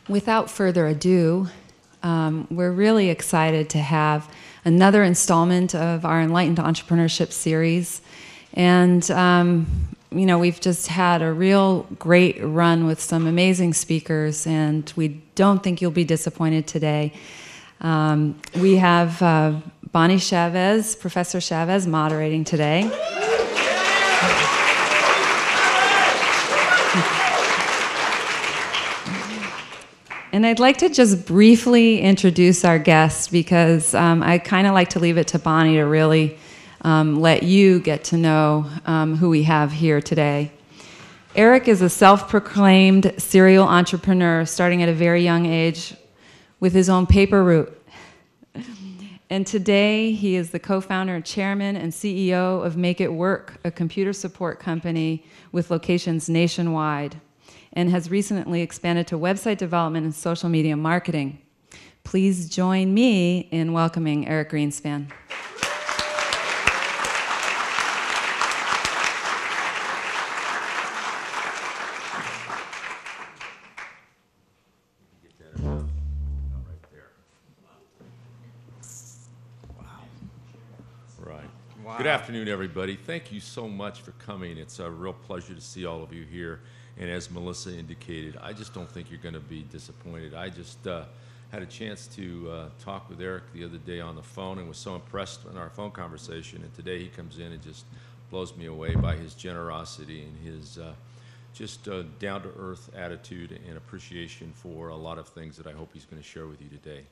Without further ado, we're really excited to have another installment of our Enlightened Entrepreneurship series. And, you know, we've just had a real great run with some amazing speakers, and we don't think you'll be disappointed today. We have Bonnie Chavez, Professor Chavez, moderating today. And I'd like to just briefly introduce our guest because I kind of like to leave it to Bonnie to really let you get to know who we have here today. Eric is a self-proclaimed serial entrepreneur starting at a very young age with his own paper route. And today he is the co-founder, chairman, and CEO of Make It Work, a computer support company with locations nationwide, and has recently expanded to website development and social media marketing. Please join me in welcoming Eric Greenspan. Good afternoon, everybody. Thank you so much for coming. It's a real pleasure to see all of you here. And as Melissa indicated, I just don't think you're going to be disappointed. I just had a chance to talk with Eric the other day on the phone and was so impressed in our phone conversation. And today he comes in and just blows me away by his generosity and his just down-to-earth attitude and appreciation for a lot of things that I hope he's going to share with you today.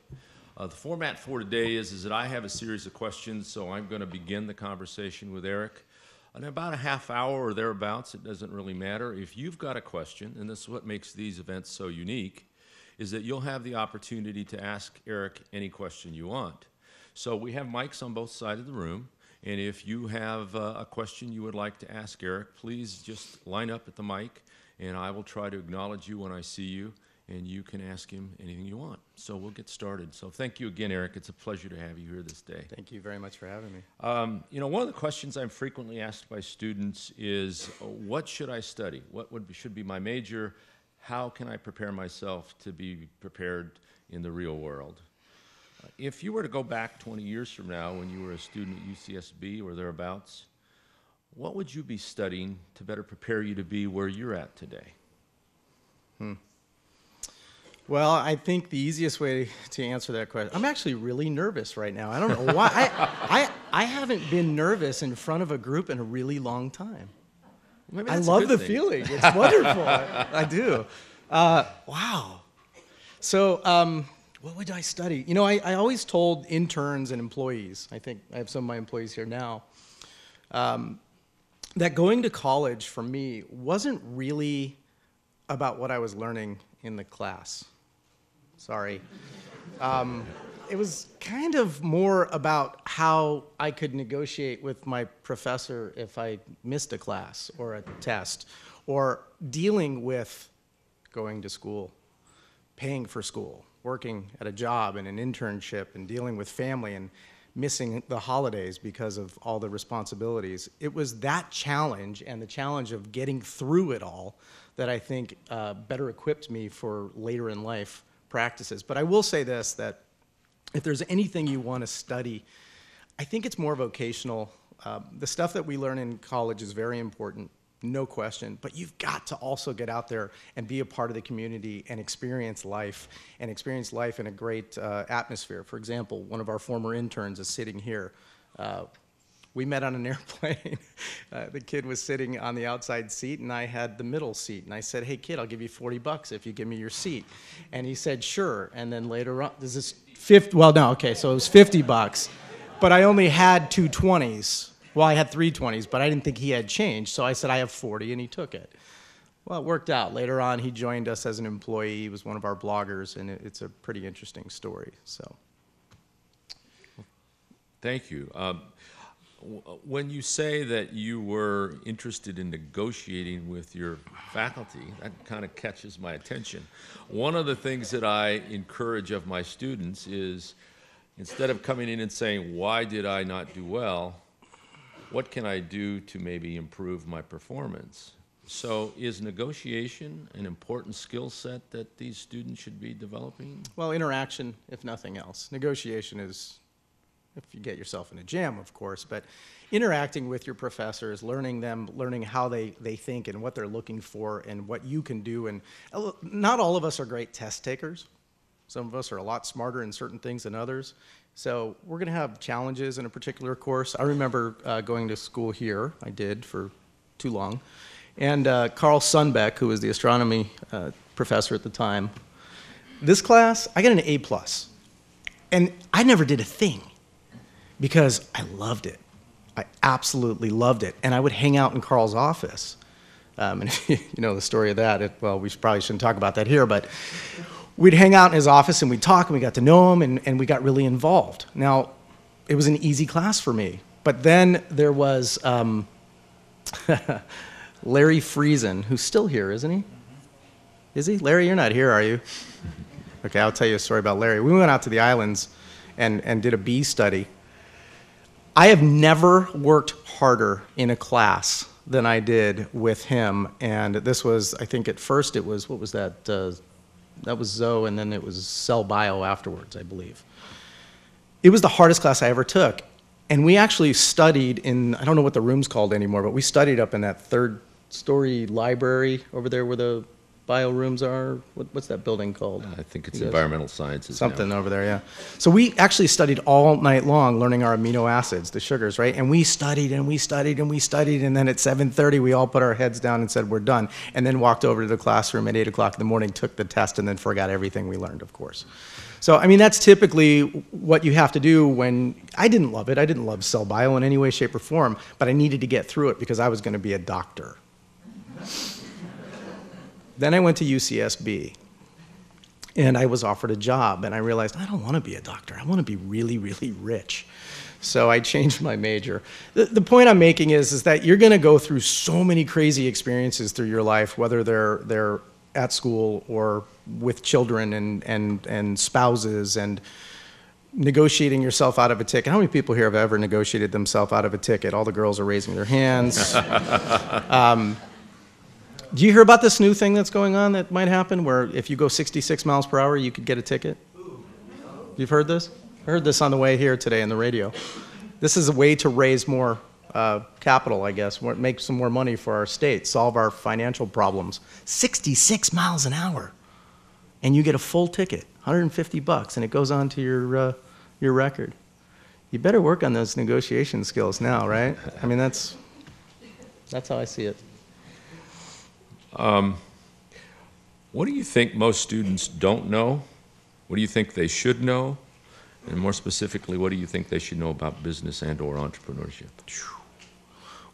The format for today is that I have a series of questions, so I'm going to begin the conversation with Eric. In about a half hour or thereabouts, it doesn't really matter. If you've got a question, and this is what makes these events so unique, is that you'll have the opportunity to ask Eric any question you want. So we have mics on both sides of the room, and if you have a question you would like to ask Eric, please just line up at the mic, and I will try to acknowledge you when I see you, and you can ask him anything you want. So we'll get started. So thank you again, Eric. It's a pleasure to have you here this day. Thank you very much for having me. You know, one of the questions I'm frequently asked by students is, what should I study? What should be my major? How can I prepare myself to be prepared in the real world? If you were to go back 20 years from now when you were a student at UCSB or thereabouts, what would you be studying to better prepare you to be where you're at today? Well, I think the easiest way to answer that question, I'm actually really nervous right now. I don't know why. I haven't been nervous in front of a group in a really long time. I love the feeling. It's wonderful. I do. Wow. So what would I study? You know, I always told interns and employees, I think I have some of my employees here now, that going to college for me wasn't really about what I was learning in the class. Sorry. It was kind of more about how I could negotiate with my professor if I missed a class or a test, or dealing with going to school, paying for school, working at a job and an internship, and dealing with family and missing the holidays because of all the responsibilities. It was that challenge and the challenge of getting through it all that I think better equipped me for later in life practices. But I will say this, that if there's anything you want to study, I think it's more vocational. The stuff that we learn in college is very important, no question, but you've got to also get out there and be a part of the community and experience life in a great atmosphere. For example, one of our former interns is sitting here. We met on an airplane. The kid was sitting on the outside seat, and I had the middle seat. And I said, "Hey, kid, I'll give you $40 if you give me your seat." And he said, "Sure." And then later on, this is 50. Well, no, okay, so it was $50, but I only had two 20s. Well, I had three 20s, but I didn't think he had change. So I said, "I have 40," and he took it. Well, it worked out. Later on, he joined us as an employee. He was one of our bloggers, and it's a pretty interesting story. So, thank you. When you say that you were interested in negotiating with your faculty, that kind of catches my attention. One of the things that I encourage of my students is instead of coming in and saying, why did I not do well, what can I do to maybe improve my performance? So is negotiation an important skill set that these students should be developing? Well, interaction, if nothing else. Negotiation is, if you get yourself in a jam, of course, but interacting with your professors, learning how they think and what they're looking for and what you can do. And not all of us are great test takers. Some of us are a lot smarter in certain things than others. So we're going to have challenges in a particular course. I remember going to school here. I did for too long. And Carl Sundbeck, who was the astronomy professor at the time, this class, I got an A+. And I never did a thing because I loved it. I absolutely loved it. And I would hang out in Carl's office. And if you know the story of that, well, we probably shouldn't talk about that here, but we'd hang out in his office and we'd talk and we got to know him and we got really involved. Now, it was an easy class for me. But then there was Larry Friesen, who's still here, isn't he? Is he? Larry, you're not here, are you? Okay, I'll tell you a story about Larry. We went out to the islands and did a bee study. I have never worked harder in a class than I did with him. And this was, I think at first it was, what was that? That was Zoe, and then it was Cell Bio afterwards, I believe. It was the hardest class I ever took. And we actually studied in, I don't know what the room's called anymore, but we studied up in that third-story library over there where the bio rooms are. What's that building called? I think it's environmental sciences. Something now. Over there, yeah. So we actually studied all night long learning our amino acids, the sugars, right? And we studied and we studied and we studied, and then at 7:30 we all put our heads down and said we're done, and then walked over to the classroom at 8 o'clock in the morning, took the test, and then forgot everything we learned, of course. So, I mean, that's typically what you have to do when, I didn't love it. I didn't love cell bio in any way, shape, or form, but I needed to get through it because I was going to be a doctor. Then I went to UCSB, and I was offered a job, and I realized I don't want to be a doctor. I want to be really, really rich. So I changed my major. The point I'm making is that you're going to go through so many crazy experiences through your life, whether they're at school or with children and spouses and negotiating yourself out of a ticket. How many people here have ever negotiated themselves out of a ticket? All the girls are raising their hands. Do you hear about this new thing that's going on that might happen where if you go 66 miles per hour, you could get a ticket? You've heard this? I heard this on the way here today on the radio. This is a way to raise more capital, I guess, make some more money for our state, solve our financial problems. 66 miles an hour. And you get a full ticket, $150, and it goes on to your record. You better work on those negotiation skills now, right? I mean, that's how I see it. What do you think most students don't know? What do you think they should know? And more specifically, what do you think they should know about business and/or entrepreneurship?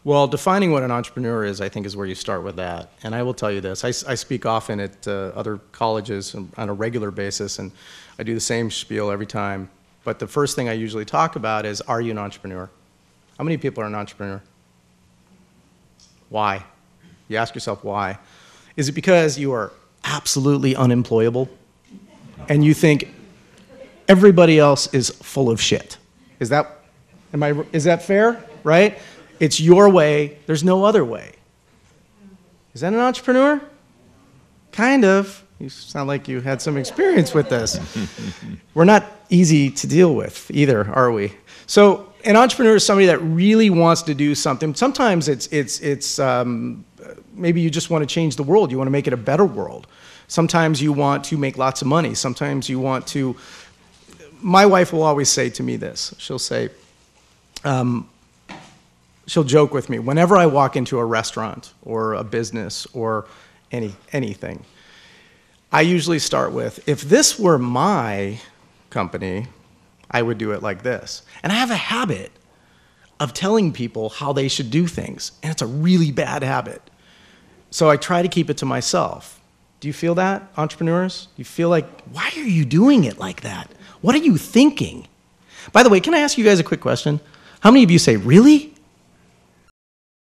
Well, defining what an entrepreneur is, I think, is where you start with that. And I will tell you this. I speak often at other colleges on a regular basis, and I do the same spiel every time. But the first thing I usually talk about is, are you an entrepreneur? How many people are an entrepreneur? Why? You ask yourself why. Is it because you are absolutely unemployable and you think everybody else is full of shit? Is that fair? Right? It's your way. There's no other way. Is that an entrepreneur? Kind of. You sound like you had some experience with this. We're not easy to deal with either, are we? So an entrepreneur is somebody that really wants to do something. Sometimes it's maybe you just want to change the world. You want to make it a better world. Sometimes you want to make lots of money. Sometimes you want to... My wife will always say to me this. She'll say, she'll joke with me. Whenever I walk into a restaurant or a business or anything, I usually start with, if this were my company, I would do it like this. And I have a habit of telling people how they should do things, and it's a really bad habit. So I try to keep it to myself. Do you feel that, entrepreneurs? You feel like, why are you doing it like that? What are you thinking? By the way, can I ask you guys a quick question? How many of you say, really?